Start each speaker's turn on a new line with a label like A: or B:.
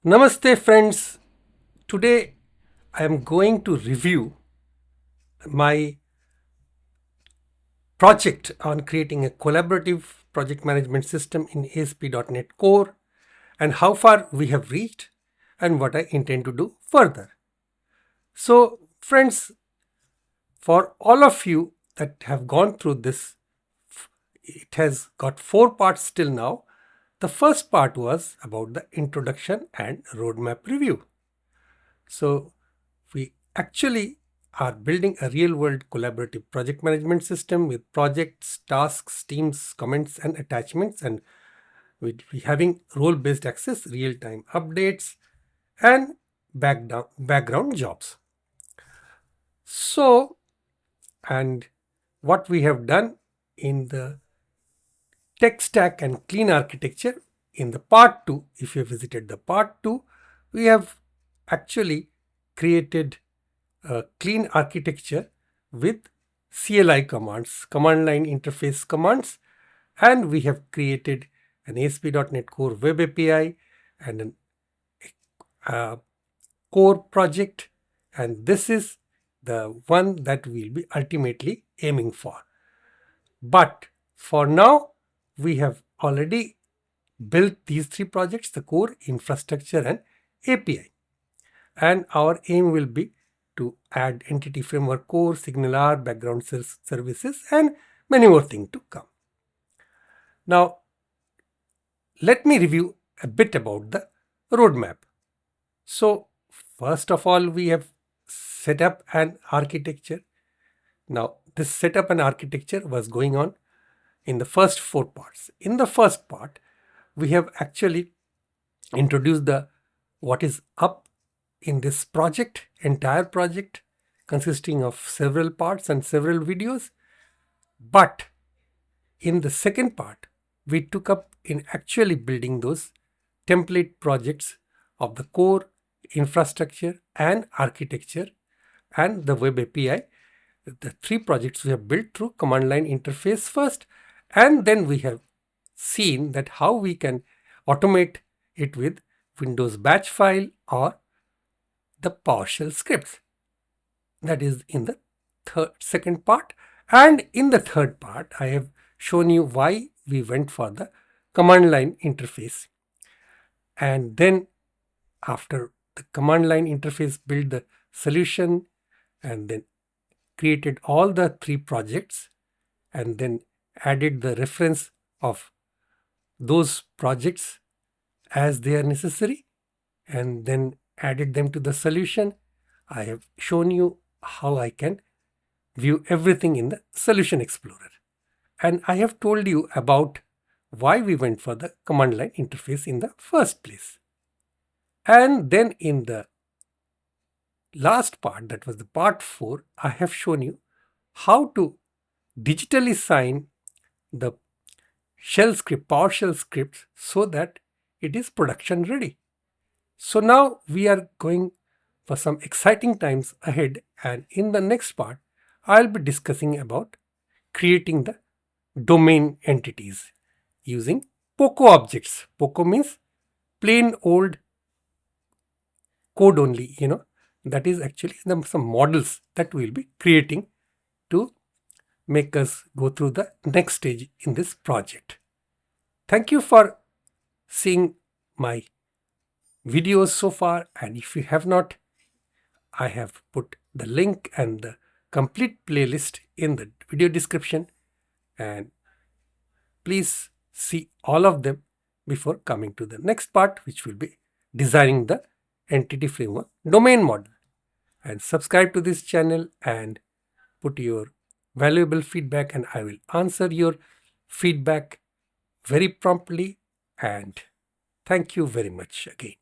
A: Namaste friends. Today I am going to review my project on creating a collaborative project management system in ASP.NET Core and how far we have reached and what I intend to do further. So friends, for all of you that have gone through this, it has got 4 parts till now. The first part was about the introduction and roadmap review. So we actually are building a real-world collaborative project management system with projects, tasks, teams, comments, and attachments, and we'll be having role-based access, real-time updates, and background jobs. So, and what we have done in the tech stack and clean architecture in the part 2, if you have visited the part 2, we have actually created a clean architecture with CLI commands, command line interface commands, and we have created an ASP.NET Core Web API and a core project, and this is the one that we'll be ultimately aiming for. But for now, we have already built these 3 projects: the core, infrastructure, and API. And our aim will be to add entity framework core, SignalR, background services, and many more things to come. Now, let me review a bit about the roadmap. So, first of all, we have set up an architecture. Now, this setup and architecture was going on in the first 4 parts. In the first part, we have actually introduced the what is up in this project, entire project consisting of several parts and several videos. But in the second part, we took up in actually building those template projects of the core, infrastructure, and architecture, and the web API. The 3 projects we have built through command line interface first, and then we have seen that how we can automate it with Windows batch file or the PowerShell scripts. That is in the second part. And in the third part, I have shown you why we went for the command line interface. And then after the command line interface, build the solution and then created all the 3 projects and then added the reference of those projects as they are necessary and then added them to the solution. I have shown you how I can view everything in the Solution Explorer. And I have told you about why we went for the command line interface in the first place. And then in the last part, that was the part 4, I have shown you how to digitally sign the shell script, PowerShell scripts, so that it is production ready. So now we are going for some exciting times ahead, and in the next part, I'll be discussing about creating the domain entities using POCO objects. POCO means plain old code only, that is actually some models that we'll be creating to make us go through the next stage in this project. Thank you for seeing my videos so far, and if you have not, I have put the link and the complete playlist in the video description, and please see all of them before coming to the next part, which will be designing the entity framework domain model. And subscribe to this channel and put your valuable feedback, and I will answer your feedback very promptly. And thank you very much again.